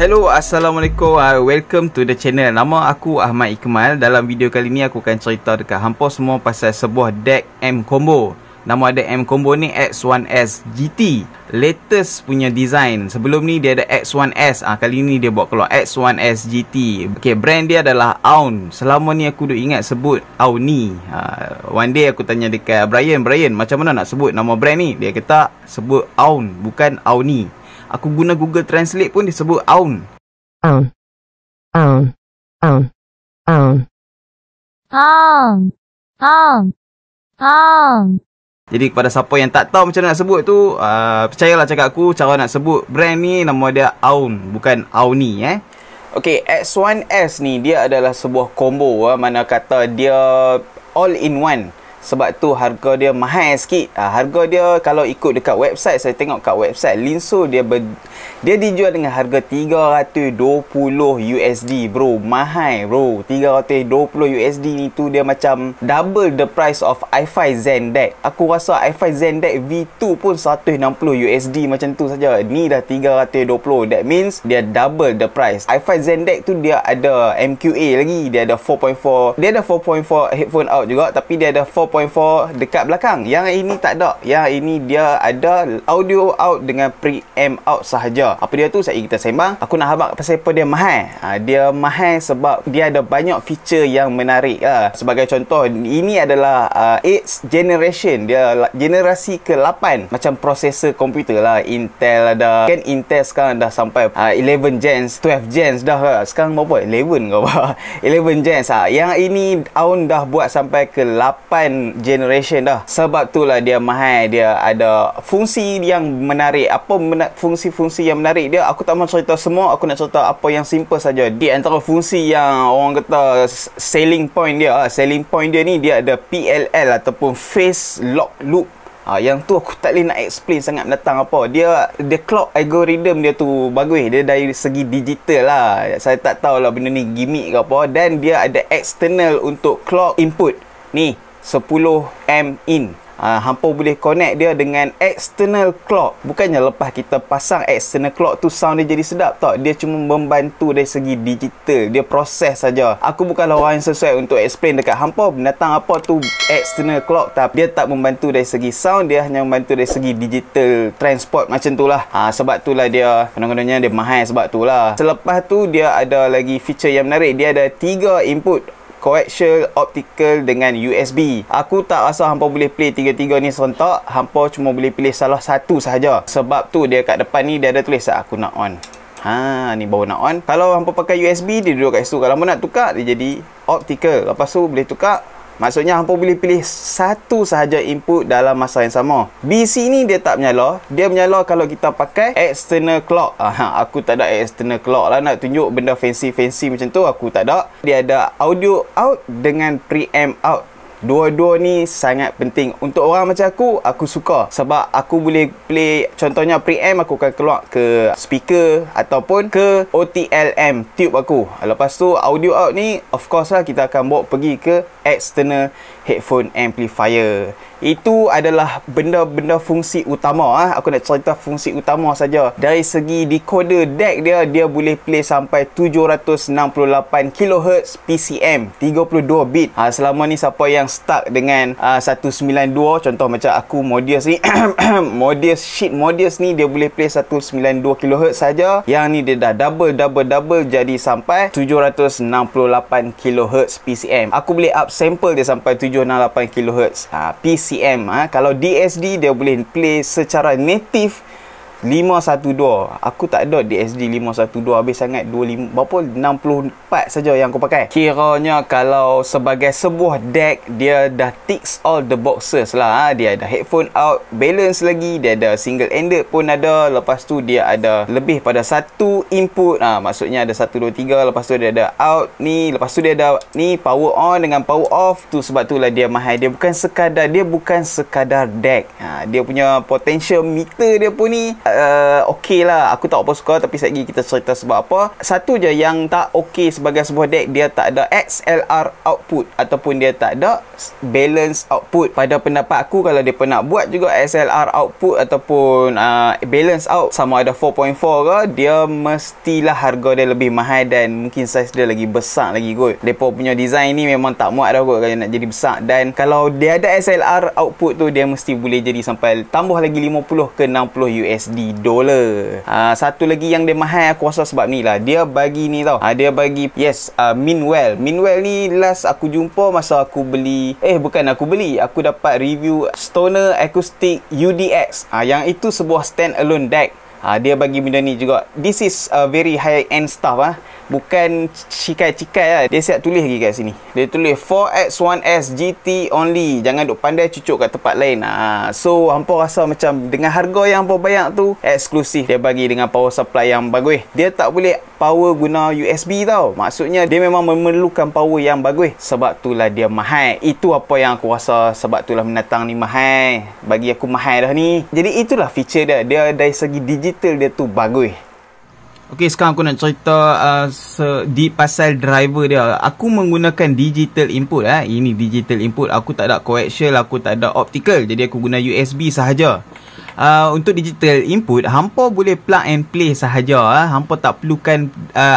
Hello, Assalamualaikum. Welcome to the channel. Nama aku Ahmad Ikmal. Dalam video kali ni aku akan cerita dekat hampa semua pasal sebuah deck M Combo. Nama deck M Combo ni X1S GT. Latest punya design. Sebelum ni dia ada X1S. Kali ni dia buat keluar X1S GT. Okay, brand dia adalah Aun. Selama ni aku duk ingat sebut Auni. One day aku tanya dekat Brian, macam mana nak sebut nama brand ni? Dia kata sebut Aun, bukan Auni. Aku guna Google Translate pun disebut Aun. Aun. Aun. Aun. Aun. Aun. Aun. Aun. Jadi kepada siapa yang tak tahu macam mana nak sebut tu, percayalah cakap aku, cara nak sebut brand ni nama dia Aun, bukan Auni Okay, X1S ni dia adalah sebuah combo, mana kata dia all in one. Sebab tu harga dia mahal sikit. Harga dia kalau ikut dekat website, saya tengok kat website Linso dia dijual dengan harga 320 USD bro. Mahal bro. 320 USD ni tu dia macam double the price of i5 Zen deck. Aku rasa i5 Zen deck V2 pun 160 USD macam tu saja. Ni dah 320. That means dia double the price. i5 Zen deck tu dia ada MQA lagi. Dia ada 4.4. Dia ada 4.4 headphone out juga, tapi dia ada 4.4 dekat belakang. Yang ini tak ada. Yang ini dia ada audio out dengan preamp out sahaja. Apa dia tu? Kita sembang. Aku nak habaq pasal apa dia mahal. Dia mahal sebab dia ada banyak feature yang menarik. Sebagai contoh, ini adalah 8th generation. Dia generasi ke-8. Macam prosesor komputer lah. Intel ada. Kan Intel sekarang dah sampai 11 gens, 12 gens dah. Sekarang berapa? 11 ke apa? 11 gens. Yang ini Aun dah buat sampai ke 8 generation dah. Sebab itulah dia mahal. Dia ada fungsi yang menarik. Apa fungsi-fungsi yang menarik dia? Aku tak mahu cerita semua. Aku nak cerita apa yang simple saja. Di antara fungsi yang orang kata selling point dia, selling point dia ni, dia ada PLL ataupun face lock loop. Yang tu aku tak boleh nak explain sangat mendatang apa. Dia clock algorithm dia tu bagus. Dia dari segi digital lah. Saya tak tahu lah benda ni gimmick ke apa. Dan dia ada external untuk clock input. Ni 10 amp in. Hampa boleh connect dia dengan external clock. Bukannya lepas kita pasang external clock tu sound dia jadi sedap tak. Dia cuma membantu dari segi digital. Dia proses saja. Aku bukanlah orang yang sesuai untuk explain dekat hampa binatang apa tu external clock, tapi dia tak membantu dari segi sound. Dia hanya membantu dari segi digital transport macam tu lah. Sebab tu lah dia kadang-kadangnya dia mahal sebab tu lah. Selepas tu dia ada lagi feature yang menarik. Dia ada 3 input, coaxial, optical dengan USB. Aku tak rasa hampa boleh play tiga-tiga ni serentak. Hampa cuma boleh pilih salah satu sahaja. Sebab tu dia kat depan ni dia ada tulis aku nak on. Ni baru nak on. Kalau hampa pakai USB, dia duduk kat situ. Kalau hampa nak tukar, dia jadi optical. Lepas tu boleh tukar. Maksudnya hampa boleh pilih satu sahaja input dalam masa yang sama. BC ni dia tak menyala. Dia menyala kalau kita pakai external clock. Aku tak ada external clock lah. Nak tunjuk benda fancy-fancy macam tu, aku tak ada. Dia ada audio out dengan preamp out. Dua-dua ni sangat penting. Untuk orang macam aku suka. Sebab aku boleh play, contohnya preamp aku akan keluar ke speaker ataupun ke OTLM tube aku. Lepas tu audio out ni of course lah kita akan bawa pergi ke external headphone amplifier. Itu adalah benda-benda fungsi utama. Aku nak cerita fungsi utama saja. Dari segi decoder deck dia boleh play sampai 768 kHz PCM 32 bit. Selama ni siapa yang stuck dengan 192, contoh macam aku Modius ni Modius ni dia boleh play 192 kHz saja. Yang ni dia dah double jadi sampai 768 kHz PCM. Aku boleh up sample dia sampai 768 kHz PCM. Kalau DSD dia boleh play secara native 512. Aku tak ada DSD 512. Habis sangat 25 berapa 64 saja yang aku pakai. Kiranya kalau sebagai sebuah deck dia dah ticks all the boxes lah. Dia ada headphone out, balance lagi, dia ada single ended pun ada. Lepas tu dia ada lebih pada satu input. Maksudnya ada 1 2 3. Lepas tu dia ada out ni, lepas tu dia ada ni power on dengan power off. Tu sebab itulah dia mahal. Dia bukan sekadar deck. Dia punya potential meter dia pun ni okey lah. Aku tak apa suka, tapi sekejap lagi kita cerita sebab apa. Satu je yang tak okey sebagai sebuah deck, dia tak ada XLR output ataupun dia tak ada balance output. Pada pendapat aku, kalau dia nak buat juga XLR output ataupun balance out sama ada 4.4 ke, dia mestilah harga dia lebih mahal dan mungkin saiz dia lagi besar lagi kot. Depa punya design ni memang tak muat dah kot kalau nak jadi besar. Dan kalau dia ada XLR output tu, dia mesti boleh jadi sampai tambah lagi 50 ke 60 USD dolar. Satu lagi yang dia mahal aku rasa sebab ni lah, dia bagi ni tau. Dia bagi Minwell. Minwell ni last aku jumpa masa aku beli, aku dapat review Stoner Acoustic UDX. Yang itu sebuah stand alone deck. Dia bagi benda ni juga. This is a very high end stuff bukan cikai-cikai lah. Dia siap tulis lagi kat sini. Dia tulis 4X1S GT only. Jangan duk pandai cucuk kat tempat lain. So hampa rasa macam dengan harga yang hampa bayar tu eksklusif. Dia bagi dengan power supply yang bagus. Dia tak boleh power guna USB tau. Maksudnya dia memang memerlukan power yang bagus. Sebab itulah dia mahal. Itu apa yang aku rasa. Sebab itulah menatang ni mahal. Bagi aku mahal dah ni. Jadi itulah feature dia. Dia dari segi digital dia tu bagus. Okey, sekarang aku nak cerita di pasal driver dia. Aku menggunakan digital input. Ini digital input. Aku tak ada coaxial, aku tak ada optical. Jadi aku guna USB sahaja. Untuk digital input, hampa boleh plug and play sahaja. Hampa tak perlukan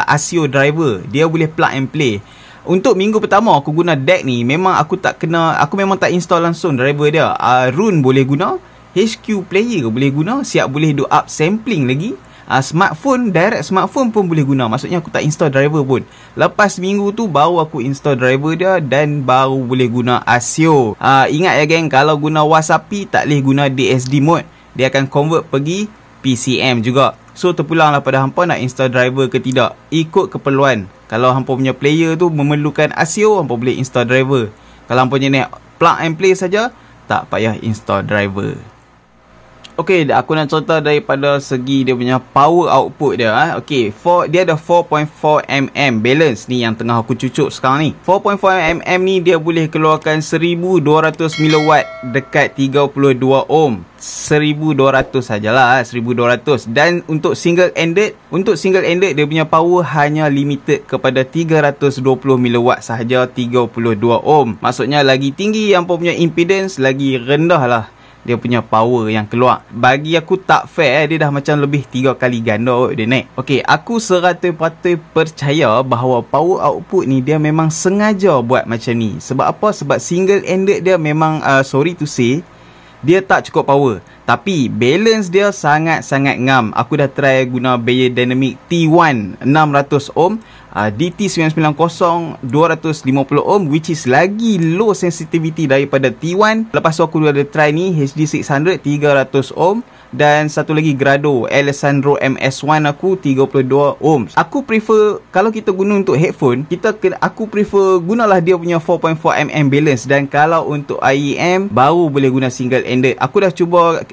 ASIO driver. Dia boleh plug and play. Untuk minggu pertama aku guna deck ni, memang aku memang tak install langsung driver dia. Rune boleh guna, HQ player boleh guna, siap boleh do up sampling lagi. Smartphone, direct smartphone pun boleh guna. Maksudnya aku tak install driver pun. Lepas minggu tu baru aku install driver dia dan baru boleh guna ASIO. Ingat ya geng, kalau guna Wasapi tak boleh guna DSD mode. Dia akan convert pergi PCM juga. So terpulanglah pada hampa nak install driver ke tidak. Ikut keperluan. Kalau hampa punya player tu memerlukan ASIO, hampa boleh install driver. Kalau hampa punya plug and play saja, tak payah install driver. Okey, aku nak cerita daripada segi dia punya power output dia. Okey, dia ada 4.4mm balance ni yang tengah aku cucuk sekarang ni. 4.4mm ni dia boleh keluarkan 1200 mW dekat 32 ohm. 1200 sajalah, 1200. Dan untuk single ended dia punya power hanya limited kepada 320 mW sahaja, 32 ohm. Maksudnya lagi tinggi yang punya impedance, lagi rendah lah dia punya power yang keluar. Bagi aku tak fair. Dia dah macam lebih 3 kali ganda dia naik. Okey, aku 100% percaya bahawa power output ni dia memang sengaja buat macam ni. Sebab apa? Sebab single ended dia memang sorry to say, dia tak cukup power. Tapi balance dia sangat-sangat ngam. Aku dah try guna Bayer Dynamic T1 600 ohm, DT990 250 ohm, which is lagi low sensitivity daripada T1. Lepas tu aku dah try ni HD600 300 ohm. Dan satu lagi Grado Alessandro MS1 aku 32 ohm. Aku prefer, kalau kita guna untuk headphone, aku prefer gunalah dia punya 4.4mm balance. Dan kalau untuk IEM, baru boleh guna single ended. Aku dah cuba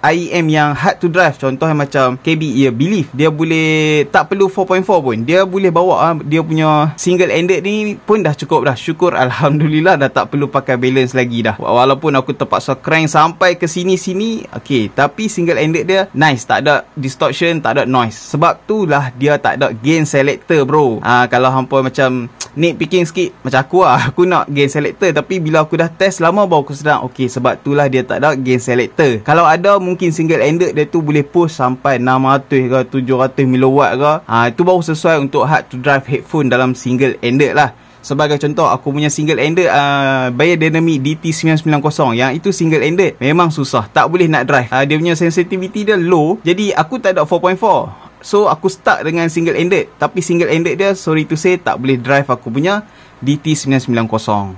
IEM yang hard to drive, contohnya macam KB Ear Belief. Dia boleh tak perlu 4.4 pun, dia boleh bawa dia punya single ended ni pun dah cukup dah. Syukur Alhamdulillah dah tak perlu pakai balance lagi dah. Walaupun aku terpaksa crank sampai ke sini-sini. Okey, tapi single ended dia nice, tak ada distortion, tak ada noise. Sebab tu lah dia tak ada gain selector bro. Kalau hampa macam nitpicking sikit macam aku aku nak gain selector, tapi bila aku dah test lama baru aku sedar, okey, sebab tu lah dia tak ada gain selector. Kalau ada mungkin single ended dia tu boleh push sampai 600 ke 700 mW ke. Itu baru sesuai untuk hard to drive headphone dalam single ended lah. Sebagai contoh, aku punya single ended Bayer Dynamic DT990, yang itu single ended memang susah, tak boleh nak drive. Dia punya sensitivity dia low, jadi aku tak ada 4.4. So aku start dengan single ended, tapi single ended dia sorry to say tak boleh drive aku punya DT990.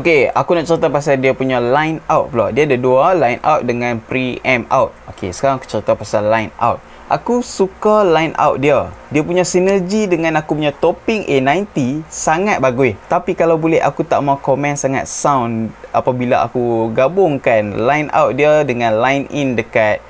Okey, aku nak cerita pasal dia punya line out pula. Dia ada dua, line out dengan preamp out. Okey, sekarang aku cerita pasal line out. Aku suka line out dia. Dia punya sinergi dengan aku punya topping A90 sangat bagus. Tapi kalau boleh aku tak mau komen sangat sound apabila aku gabungkan line out dia dengan line in dekat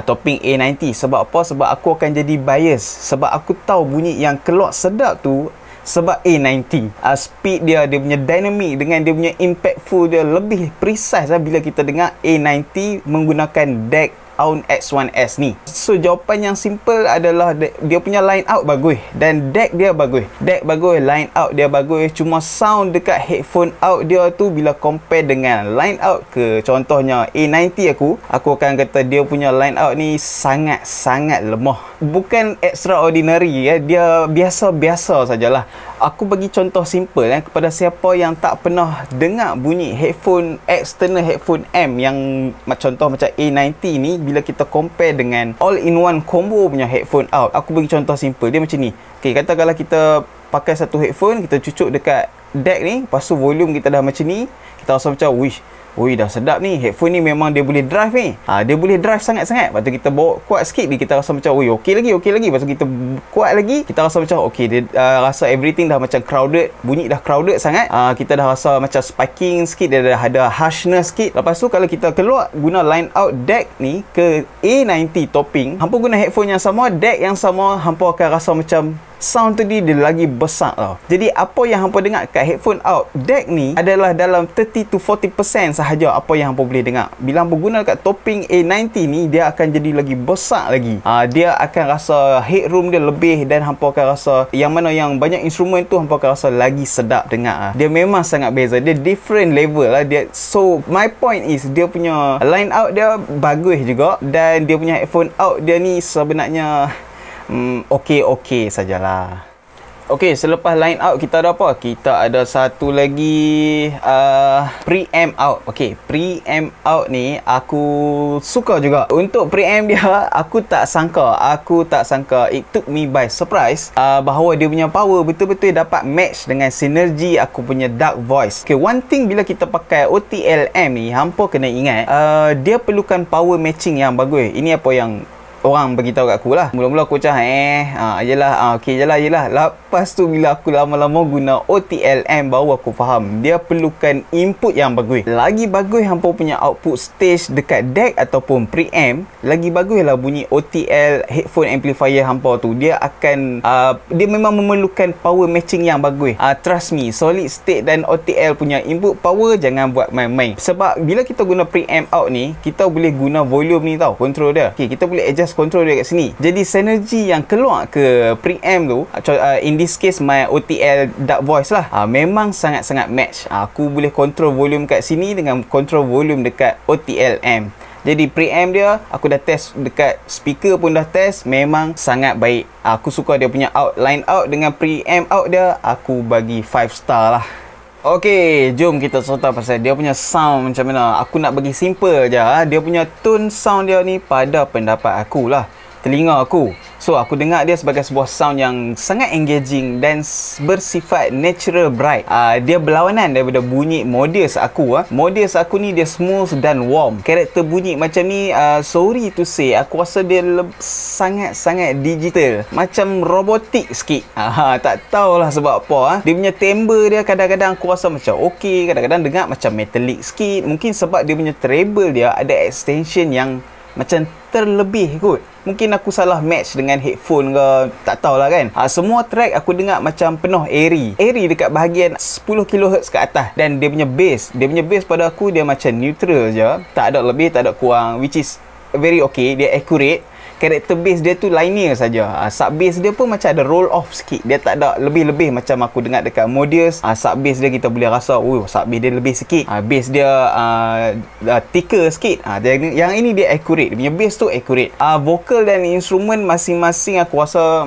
topping A90. Sebab apa? Sebab aku akan jadi bias. Sebab aku tahu bunyi yang keluar sedap tu sebab A90. Speed dia punya dynamic dengan dia punya impactful dia lebih precise bila kita dengar A90 menggunakan deck Aun X1S ni? So jawapan yang simple adalah dia punya line out bagus dan deck dia bagus. Deck bagus, line out dia bagus. Cuma sound dekat headphone out dia tu bila compare dengan line out ke contohnya A90 aku akan kata dia punya line out ni sangat-sangat lemah. Bukan extraordinary ya, dia biasa-biasa sajalah. Aku bagi contoh simple kepada siapa yang tak pernah dengar bunyi headphone external headphone amp yang contoh macam A90 ni, bila kita compare dengan all-in-one combo punya headphone out. Aku bagi contoh simple, dia macam ni. Okey, katakanlah kita pakai satu headphone, kita cucuk dekat deck ni, lepas tu volume kita dah macam ni, kita rasa macam wish, oi dah sedap ni, headphone ni memang dia boleh drive ni. Dia boleh drive sangat-sangat. Lepas tu kita bawa kuat sikit ni, kita rasa macam oi okey lagi. Lepas tu kita kuat lagi, kita rasa macam okey, dia rasa everything dah macam crowded, bunyi dah crowded sangat. Kita dah rasa macam spiking sikit, dia dah ada harshness sikit. Lepas tu kalau kita keluar guna line out deck ni ke A90 topping, hampa guna headphone yang sama, deck yang sama, hampa akan rasa macam sound tu dia lagi besar tau. Jadi apa yang hampa dengar kat headphone out deck ni adalah dalam 30 to 40% sahaja apa yang hampa boleh dengar. Bila hampa guna kat topping A90 ni, dia akan jadi lagi besar lagi. Dia akan rasa headroom dia lebih dan hampa akan rasa yang mana yang banyak instrumen tu hampa akan rasa lagi sedap dengar. Dia memang sangat beza. Dia different level lah dia. So my point is dia punya line out dia bagus juga dan dia punya headphone out dia ni sebenarnya okey sajalah. Okey, selepas line out kita ada apa? Kita ada satu lagi preamp out. Okey, preamp out ni aku suka juga. Untuk preamp dia, aku tak sangka it took me by surprise bahawa dia punya power betul-betul dapat match dengan sinergi aku punya dark voice. Okey, one thing bila kita pakai OTLM ni, hampa kena ingat dia perlukan power matching yang bagus. Ini apa yang orang bagi tahu kat aku lah. Mula-mula aku macam okey je lah. Lepas tu bila aku lama-lama guna OTLM baru aku faham dia perlukan input yang bagus. Lagi bagus hampa punya output stage dekat deck ataupun preamp, lagi bagus lah bunyi OTL headphone amplifier hampa tu. Dia akan dia memang memerlukan power matching yang bagus. Trust me, solid state dan OTL punya input power jangan buat main-main. Sebab bila kita guna preamp out ni, kita boleh guna volume ni tau, control dia. Okay, kita boleh adjust control dia kat sini. Jadi sinergi yang keluar ke preamp tu, in this case my OTL dark voice lah, memang sangat-sangat match. Aku boleh control volume kat sini dengan control volume dekat OTL amp. Jadi preamp dia aku dah test, dekat speaker pun dah test, memang sangat baik. Aku suka dia punya line out dengan preamp out dia, aku bagi 5 star lah. Okey, jom kita cerita pasal dia punya sound macam mana. Aku nak bagi simple je. Dia punya tone sound dia ni pada pendapat aku lah, telinga aku. So aku dengar dia sebagai sebuah sound yang sangat engaging dan bersifat natural bright. Dia berlawanan daripada bunyi Modus aku. Modus aku ni dia smooth dan warm. Karakter bunyi macam ni, sorry to say, aku rasa dia sangat-sangat digital, macam robotik sikit. Tak tahulah sebab apa. Dia punya timbre dia kadang-kadang aku rasa macam okey, kadang-kadang dengar macam metallic sikit. Mungkin sebab dia punya treble dia ada extension yang macam terlebih kot. Mungkin aku salah match dengan headphone ke, tak tahulah kan. Semua track aku dengar macam penuh airy dekat bahagian 10 kHz ke atas. Dan dia punya bass pada aku dia macam neutral je, tak ada lebih tak ada kurang, which is very okay. Dia accurate. Karakter bass dia tu linear saja. Sub bass dia pun macam ada roll off sikit. Dia tak ada lebih-lebih macam aku dengar dekat Modus. Sub bass dia kita boleh rasa, sub bass dia lebih sikit. Bass dia thicker sikit. Yang ini dia accurate. Dia punya bass tu accurate. Vokal dan instrumen masing-masing aku rasa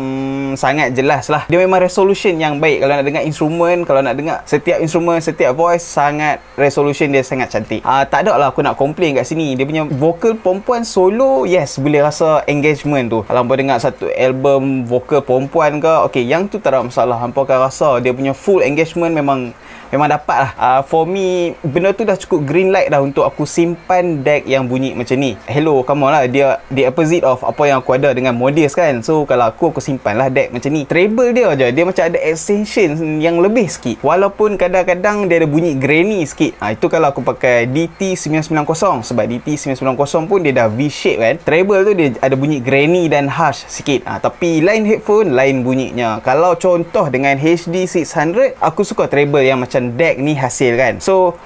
sangat jelas lah. Dia memang resolution yang baik. Kalau nak dengar instrumen, kalau nak dengar setiap instrumen, setiap voice, sangat resolution dia sangat cantik. Tak ada lah aku nak complain kat sini. Dia punya vokal perempuan solo, yes, boleh rasa engagement tu. Kalau hampa dengar satu album vokal perempuan ke, okey, yang tu tak ada masalah. Hampa akan rasa dia punya full engagement memang dapat lah. For me, benda tu dah cukup green light dah untuk aku simpan deck yang bunyi macam ni. Hello, come on lah. Dia the opposite of apa yang aku ada dengan Modus kan. So kalau aku simpan lah deck macam ni. Treble dia je, dia macam ada extension yang lebih sikit. Walaupun kadang-kadang dia ada bunyi grainy sikit. Itu kalau aku pakai DT990. Sebab DT990 pun dia dah V-shape kan. Treble tu dia ada bunyi grainy dan harsh sikit. Tapi lain headphone, lain bunyinya. Kalau contoh dengan HD600, aku suka treble yang macam deck ni hasil kan. So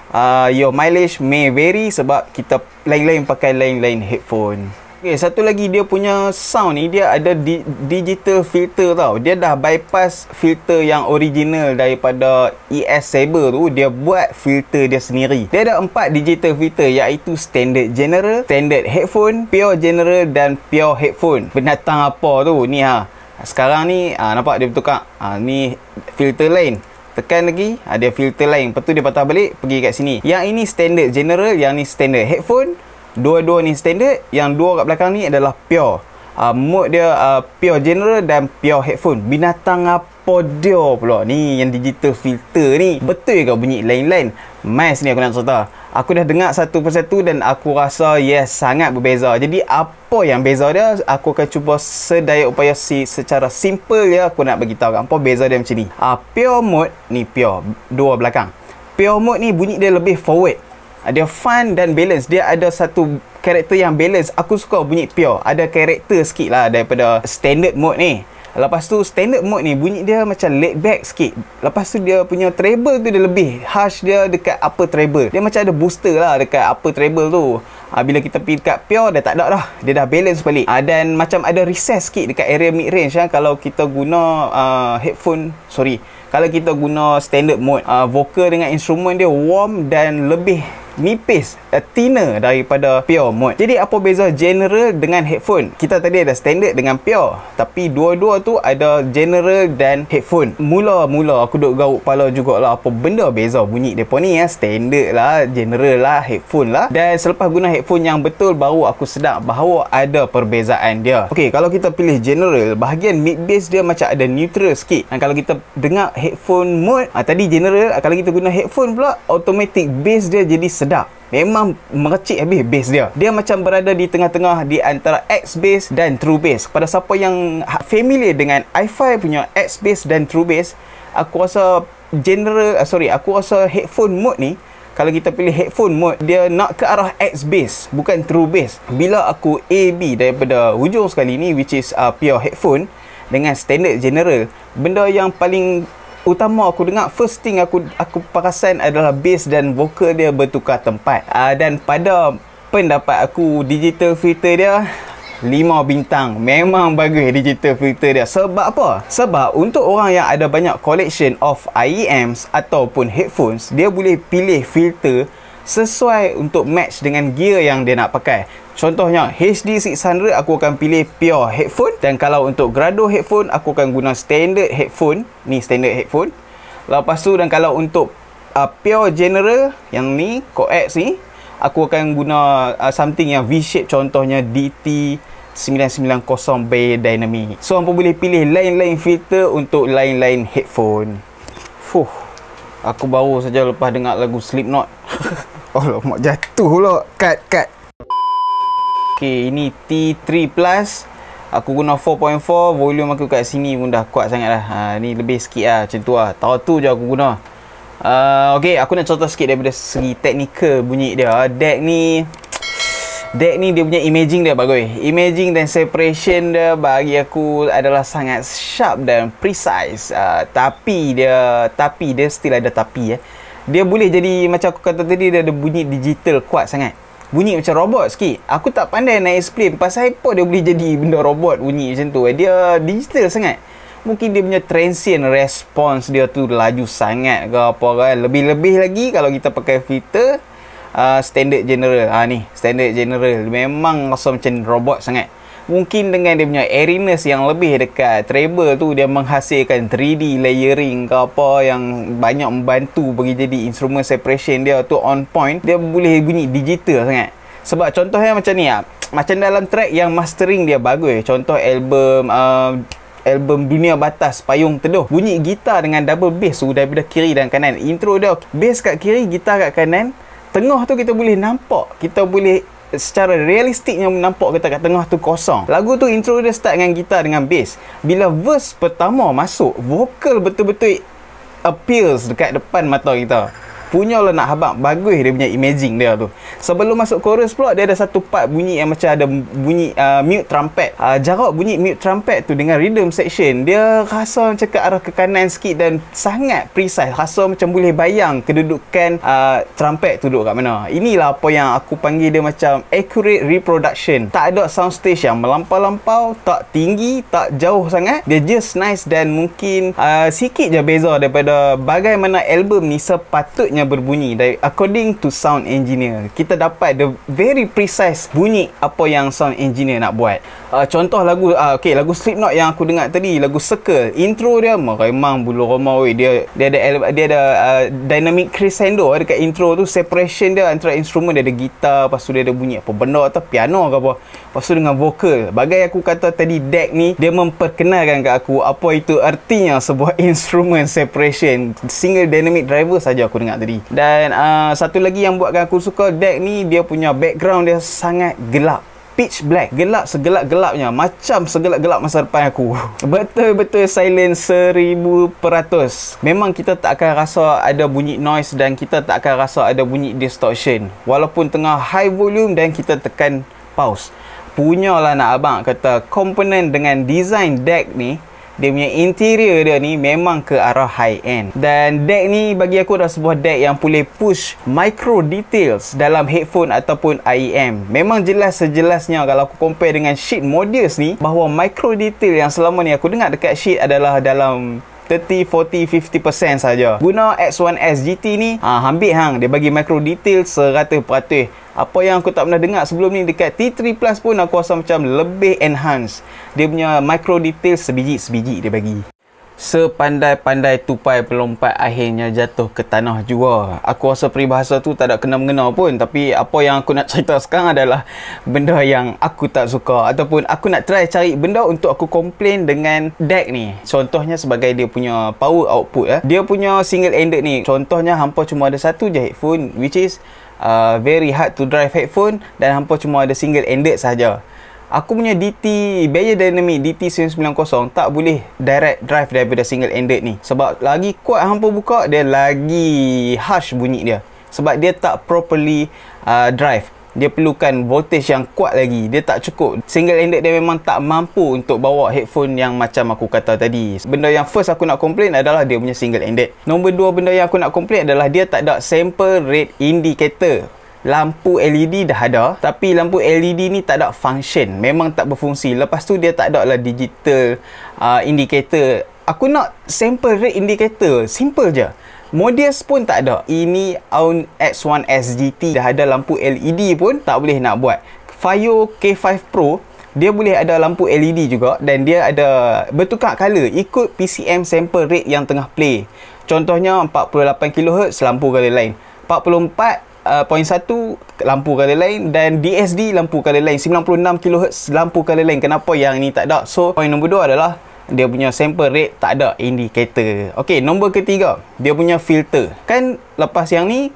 your mileage may vary sebab kita lain-lain pakai lain-lain headphone. Okay, satu lagi dia punya sound ni, dia ada digital filter tau. Dia dah bypass filter yang original daripada ES Saber tu. Dia buat filter dia sendiri. Dia ada 4 digital filter, iaitu standard general, standard headphone, pure general dan pure headphone. Binatang apa tu ni ha. Sekarang ni nampak dia bertukar. Ni filter lain. Tekan lagi, ada filter lain. Lepas tu dia patah balik, pergi kat sini. Yang ini standard general, yang ni standard headphone. Dua-dua ni standard, yang dua kat belakang ni adalah pure. Mode dia pure general dan pure headphone. Binatang apa dia pula ni yang digital filter ni? Betul ke bunyi lain-lain? Mai sini aku nak cerita. Aku dah dengar satu persatu dan aku rasa yes, sangat berbeza. Jadi apa yang beza dia, aku akan cuba sedaya upaya secara simple ya aku nak bagi tahu apa beza dia macam ni. Pure mode ni pure, dua belakang. Pure mode ni bunyi dia lebih forward. Dia fun dan balance. Dia ada satu karakter yang balance. Aku suka bunyi pure. Ada karakter sikit lah daripada standard mode ni. Lepas tu standard mode ni bunyi dia macam laid back sikit. Lepas tu dia punya treble tu dia lebih harsh dia dekat upper treble. Dia macam ada booster lah dekat upper treble tu. Bila kita pergi dekat pure dah tak ada dah. Dia dah balance balik. Dan macam ada recess sikit dekat area mid range kalau kita guna kalau kita guna standard mode. Vokal dengan instrumen dia warm dan lebih nipis, thinner daripada pure mode. Jadi apa beza general dengan headphone? Kita tadi ada standard dengan pure, tapi dua-dua tu ada general dan headphone. Mula-mula aku duk garuk kepala jugalah apa benda beza bunyi depa ni ya. Standard lah, general lah, headphone lah. Dan selepas guna headphone yang betul baru aku sedar bahawa ada perbezaan dia. Okey, kalau kita pilih general, bahagian mid bass dia macam ada neutral sikit. Dan kalau kita dengar headphone mode, tadi general, kalau kita guna headphone pula, automatic bass dia jadi sedap. Memang merecik habis bass dia. Dia macam berada di tengah-tengah di antara X bass dan true bass. Pada siapa yang familiar dengan hi-fi punya X bass dan true bass, aku rasa aku rasa headphone mode ni, kalau kita pilih headphone mode, dia nak ke arah X bass, bukan true bass. Bila aku A/B daripada hujung sekali ni, which is pure headphone dengan standard general, benda yang paling utama aku dengar, first thing aku perasan adalah bass dan vokal dia bertukar tempat. Dan pada pendapat aku, digital filter dia 5 bintang. Memang bagus digital filter dia. Sebab apa? Sebab untuk orang yang ada banyak collection of IEMs ataupun headphones, dia boleh pilih filter sesuai untuk match dengan gear yang dia nak pakai. Contohnya HD 600 aku akan pilih pure headphone, dan kalau untuk grado headphone aku akan guna standard headphone. Ni standard headphone. Lepas tu, dan kalau untuk pure general yang ni coax ni, aku akan guna something yang V-shape, contohnya DT 990 by Dynamic. So hampa boleh pilih lain-lain filter untuk lain-lain headphone. Aku baru saja lepas dengar lagu Slipknot. Oh, mak jatuh pula. Cut. Okay, ini T3 Plus. Aku guna 4.4. Volume aku kat sini pun dah kuat sangat dah. Ni lebih sikit lah, macam tu lah. Tahu tu je aku guna. Okay, aku nak contoh sikit daripada segi teknikal bunyi dia. Deck ni dia punya imaging dia bagus. Imaging dan separation dia bagi aku adalah sangat sharp dan precise. Tapi dia still ada tapi. Dia boleh jadi, macam aku kata tadi, dia ada bunyi digital kuat sangat. Bunyi macam robot sikit. Aku tak pandai nak explain pasal apa dia boleh jadi benda robot bunyi macam tu. Dia digital sangat. Mungkin dia punya transient response dia tu laju sangat ke apa kan. Lebih-lebih lagi kalau kita pakai filter standard general. Ni standard general memang rasa macam robot sangat. Mungkin dengan dia punya airiness yang lebih dekat treble tu, dia menghasilkan 3D layering ke apa yang banyak membantu bagi jadi instrument separation dia tu on point. Dia boleh bunyi digital sangat. Sebab contohnya macam ni macam dalam track yang mastering dia bagus. Contoh album Dunia Batas Payung Teduh, bunyi gitar dengan double bass tu daripada kiri dan kanan. Intro dia bass kat kiri, gitar kat kanan. Tengah tu kita boleh nampak, kita boleh secara realistiknya nampak kita kat tengah tu kosong. Lagu tu intro dia start dengan gitar dengan bass. Bila verse pertama masuk, vokal betul-betul appears dekat depan mata kita. punyalah nak habang. Bagus dia punya imaging dia tu. Sebelum masuk chorus pula, dia ada satu part bunyi yang macam ada bunyi mute trumpet. Jarak bunyi mute trumpet tu dengan rhythm section, dia rasa macam ke arah ke kanan sikit dan sangat precise. Rasa macam boleh bayang kedudukan trumpet tu duduk kat mana. Inilah apa yang aku panggil dia macam accurate reproduction. Tak ada soundstage yang melampau-lampau, tak tinggi, tak jauh sangat. Dia just nice dan mungkin sikit je beza daripada bagaimana album ni sepatutnya berbunyi. Dari according to sound engineer, kita dapat the very precise bunyi apa yang sound engineer nak buat. Contoh lagu lagu Slipknot yang aku dengar tadi, lagu Circle, intro dia memang bulu roma weh. Dia ada dynamic crescendo dekat intro tu. Separation dia antara instrumen, dia ada gitar, lepas tu dia ada bunyi apa benda atau piano ke apa, lepas tu dengan vokal. Bagai aku kata tadi, DAC ni dia memperkenalkan kat aku apa itu artinya sebuah instrumen separation. Single dynamic driver saja aku dengar tadi. Dan satu lagi yang buatkan aku suka DAC ni, dia punya background dia sangat gelap, pitch black, gelap segelap-gelapnya, macam segelap-gelap masa depan aku. Betul-betul silent 1000%. Memang kita tak akan rasa ada bunyi noise dan kita tak akan rasa ada bunyi distortion walaupun tengah high volume dan kita tekan pause. Punyalah nak abang kata komponen dengan design DAC ni, dia punya interior dia ni memang ke arah high end. Dan DAC ni bagi aku adalah sebuah DAC yang boleh push micro details dalam headphone ataupun IEM. Memang jelas sejelasnya kalau aku compare dengan sheet modules ni, bahawa micro detail yang selama ni aku dengar dekat sheet adalah dalam 30, 40, 50% saja. Guna X1S GT ni, ambil hang, dia bagi micro detail 100%. Apa yang aku tak pernah dengar sebelum ni dekat T3 Plus pun aku rasa macam lebih enhance. Dia punya micro detail sebiji-sebiji dia bagi. Sepandai-pandai tupai pelompat akhirnya jatuh ke tanah jua. Aku rasa peribahasa tu tak ada kena-mengena pun. Tapi apa yang aku nak cerita sekarang adalah benda yang aku tak suka, ataupun aku nak try cari benda untuk aku komplain dengan DAC ni. Contohnya sebagai dia punya power output. Dia punya single ended ni, contohnya hampa cuma ada satu je headphone, which is very hard to drive headphone, dan hampa cuma ada single ended saja. Aku punya DT Beyer Dynamic DT990 tak boleh direct drive daripada single ended ni. Sebab lagi kuat hampa buka, dia lagi harsh bunyi dia. Sebab dia tak properly drive. Dia perlukan voltage yang kuat lagi. Dia tak cukup. Single ended dia memang tak mampu untuk bawa headphone yang macam aku kata tadi. Benda yang first aku nak complain adalah dia punya single ended. Nombor dua benda yang aku nak complain adalah dia tak ada sample rate indicator. Lampu LED dah ada, tapi lampu LED ni tak ada function, memang tak berfungsi. Lepas tu dia tak ada lah digital indicator. Aku nak sample rate indicator, simple je. Modules pun tak ada. Ini Aun X1S GT dah ada lampu LED pun tak boleh nak buat. Vaio K5 Pro dia boleh ada lampu LED juga, dan dia ada bertukar color ikut PCM sample rate yang tengah play. Contohnya 48 kHz lampu color lain, 44.1 lampu color lain, dan DSD lampu color lain, 96 kHz lampu color lain. Kenapa yang ni tak ada? So point nombor 2 adalah dia punya sample rate tak ada indicator. Okey, nombor ketiga, dia punya filter. Kan lepas yang ni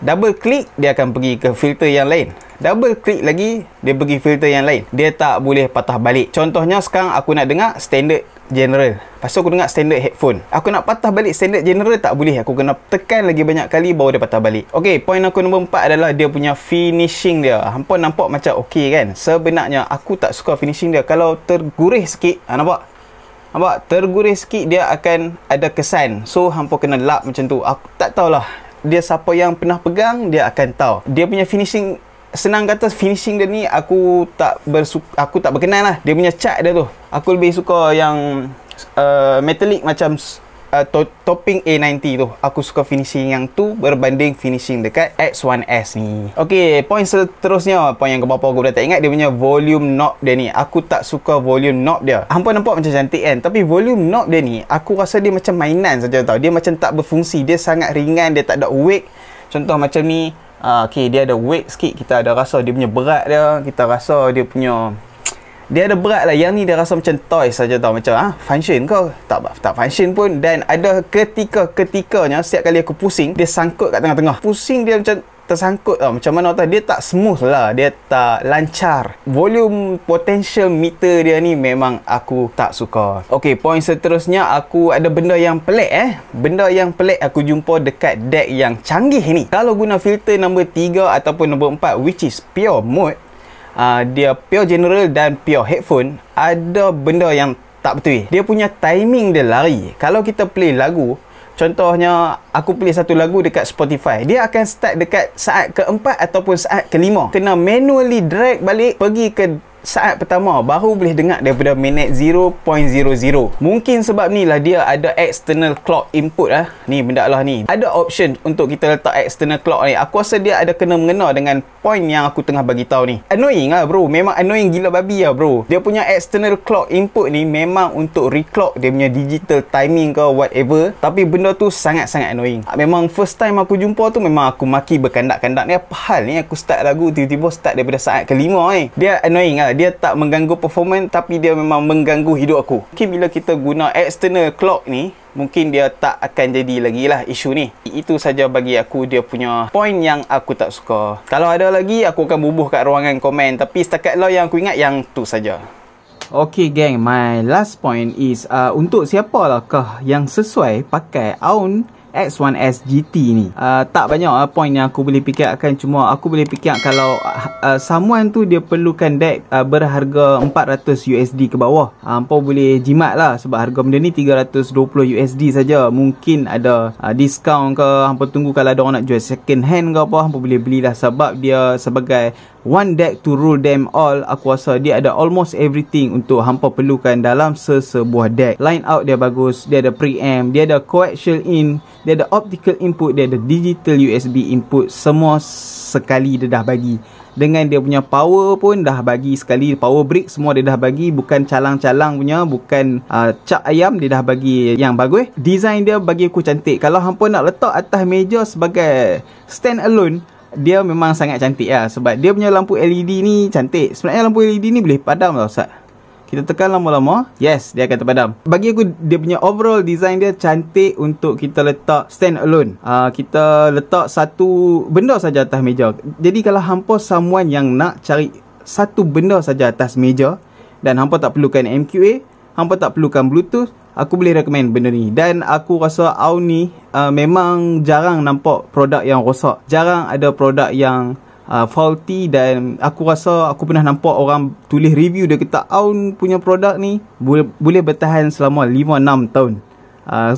double klik dia akan pergi ke filter yang lain. Double klik lagi dia pergi filter yang lain. Dia tak boleh patah balik. Contohnya sekarang aku nak dengar standard general, lepas tu aku dengar standard headphone. Aku nak patah balik standard general tak boleh. Aku kena tekan lagi banyak kali baru dia patah balik. Okey, point aku nombor 4 adalah dia punya finishing dia. Hampa nampak macam okey kan? Sebenarnya aku tak suka finishing dia. Kalau tergurih sikit, nampak? Tergurih sikit dia akan ada kesan. So hampa kena lap macam tu. Aku tak tahulah. Dia siapa yang pernah pegang, dia akan tahu. Dia punya finishing, senang kata finishing dia ni aku tak berkenan lah. Dia punya cat dia tu, aku lebih suka yang metallic macam topping A90 tu. Aku suka finishing yang tu berbanding finishing dekat X1S ni. Okey, point seterusnya, point yang keberapa aku dah tak ingat, dia punya volume knob dia ni. Aku tak suka volume knob dia. Hampa nampak macam cantik kan, tapi volume knob dia ni aku rasa dia macam mainan saja tau. Dia macam tak berfungsi. Dia sangat ringan, dia tak ada weight. Contoh macam ni, okey, dia ada weight sikit, kita ada rasa dia punya berat dia, kita rasa dia punya ada berat lah. Yang ni dia rasa macam toy saja tau. Macam function kau tak function pun. Dan ada ketikanya setiap kali aku pusing, dia sangkut kat tengah-tengah. Pusing dia macam tersangkut tau. Macam mana tau, dia tak smooth lah, dia tak lancar. Volume potential meter dia ni memang aku tak suka. Okey, poin seterusnya aku ada benda yang pelik Benda yang pelik aku jumpa dekat deck yang canggih ni. Kalau guna filter nombor 3 ataupun nombor 4, which is pure mode, dia pure general dan pure headphone, ada benda yang tak betul. Dia punya timing dia lari. Kalau kita play lagu, contohnya aku play satu lagu dekat Spotify, dia akan start dekat saat keempat ataupun saat kelima. Kena manually drag balik pergi ke saat pertama, baru boleh dengar daripada minit 0.00. Mungkin sebab ni lah dia ada external clock input Ni benda lah ni. Ada option untuk kita letak external clock ni. Aku rasa dia ada kena mengena dengan point yang aku tengah bagi tahu ni. Annoying lah bro, memang annoying gila babi lah bro. Dia punya external clock input ni memang untuk reclock dia punya digital timing ke whatever, tapi benda tu sangat-sangat annoying. Memang first time aku jumpa tu memang aku maki berkandak-kandak ni. Apa hal ni, aku start lagu tiba-tiba start daripada saat kelima ni. Dia annoying lah. Dia tak mengganggu performance, tapi dia memang mengganggu hidup aku. Mungkin bila kita guna external clock ni, mungkin dia tak akan jadi lagi lah isu ni. Itu saja bagi aku dia punya point yang aku tak suka. Kalau ada lagi, aku akan bubuh kat ruangan komen, tapi setakat lah yang aku ingat yang tu saja. Okay gang, my last point is untuk siapalahkah yang sesuai pakai AUN X1S GT ni. Tak banyak point yang aku boleh fikirkan, cuma aku boleh fikir kalau someone tu dia perlukan deck berharga 400 USD ke bawah, hampa boleh jimat lah, sebab harga benda ni 320 USD saja. Mungkin ada diskaun ke, hampa tunggu kalau ada orang nak jual second hand ke apa, hampa boleh belilah, sebab dia sebagai one deck to rule them all. Aku rasa dia ada almost everything untuk hampa perlukan dalam sesebuah deck. Line out dia bagus, dia ada preamp, dia ada coaxial in, dia ada optical input, dia ada digital USB input, semua sekali dia dah bagi. Dengan dia punya power pun dah bagi sekali, power brick semua dia dah bagi, bukan calang-calang punya, bukan cap ayam, dia dah bagi yang bagus. Design dia bagi aku cantik. Kalau hampa nak letak atas meja sebagai stand alone, dia memang sangat cantik lah, sebab dia punya lampu LED ni cantik. Sebenarnya lampu LED ni boleh padam tau Ustaz. Kita tekan lama-lama, yes, dia akan terpadam. Bagi aku dia punya overall design dia cantik untuk kita letak stand alone. Kita letak satu benda saja atas meja. Jadi kalau hampa someone yang nak cari satu benda saja atas meja dan hampa tak perlukan MQA, hampa tak perlukan Bluetooth, aku boleh recommend benda ni. Dan aku rasa AUN ni memang jarang nampak produk yang rosak, jarang ada produk yang faulty. Dan aku rasa aku pernah nampak orang tulis review, dia kata AUN punya produk ni boleh bertahan selama 5-6 tahun.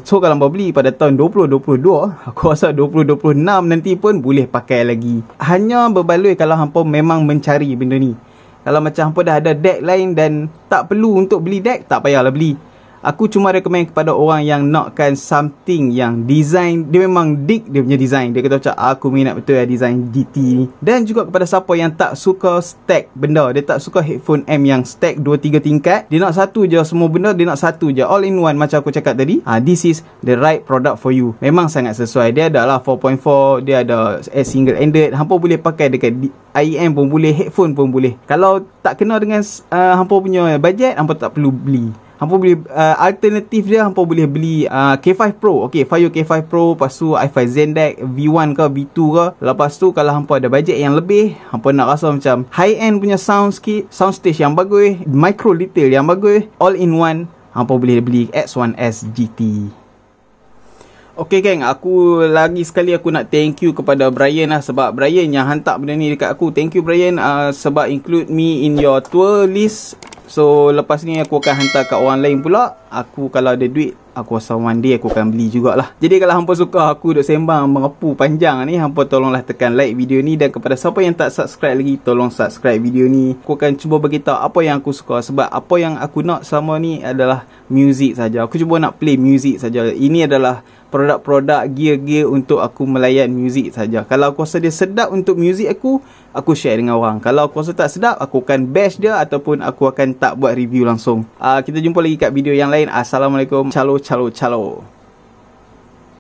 So kalau hampa beli pada tahun 2022, aku rasa 2026 nanti pun boleh pakai lagi. Hanya berbaloi kalau hampa memang mencari benda ni. Kalau macam hampa dah ada deck lain dan tak perlu untuk beli deck, tak payahlah beli. Aku cuma recommend kepada orang yang nakkan something yang design, dia memang dig dia punya design. Dia kata macam aku minat betul design GT ni. Dan juga kepada siapa yang tak suka stack benda, dia tak suka headphone amp yang stack 2-3 tingkat, dia nak satu je semua benda, dia nak satu je all in one macam aku cakap tadi. This is the right product for you. Memang sangat sesuai. Dia ada lah 4.4, dia ada single ended, hampa boleh pakai dekat IEM pun boleh, headphone pun boleh. Kalau tak kena dengan hampa punya budget, hampa tak perlu beli. Hampa boleh alternatif dia, hampa boleh beli K5 Pro. Okey, Vaio K5 Pro, lepas tu i5 Zendeck V1 ke V2 ke. Lepas tu kalau hampa ada bajet yang lebih, hampa nak rasa macam high end punya soundstage yang bagus, micro detail yang bagus, all in one, hampa boleh beli X1S GT. Okay geng, aku lagi sekali aku nak thank you kepada Brian lah, sebab Brian yang hantar benda ni dekat aku. Thank you Brian sebab include me in your tour list. So lepas ni aku akan hantar kat orang lain pula. Aku kalau ada duit, aku rasa one day aku akan beli jugalah. Jadi kalau hampa suka aku duk sembang mengepu panjang ni, hampa tolonglah tekan like video ni. Dan kepada siapa yang tak subscribe lagi, tolong subscribe video ni. Aku akan cuba beritahu apa yang aku suka, sebab apa yang aku nak selama ni adalah music saja. Aku cuba nak play music saja. Ini adalah produk-produk gear-gear untuk aku melayan muzik saja. Kalau aku rasa dia sedap untuk muzik aku share dengan orang. Kalau aku rasa tak sedap, aku akan bash dia ataupun aku akan tak buat review langsung. Kita jumpa lagi kat video yang lain. Assalamualaikum. Calo.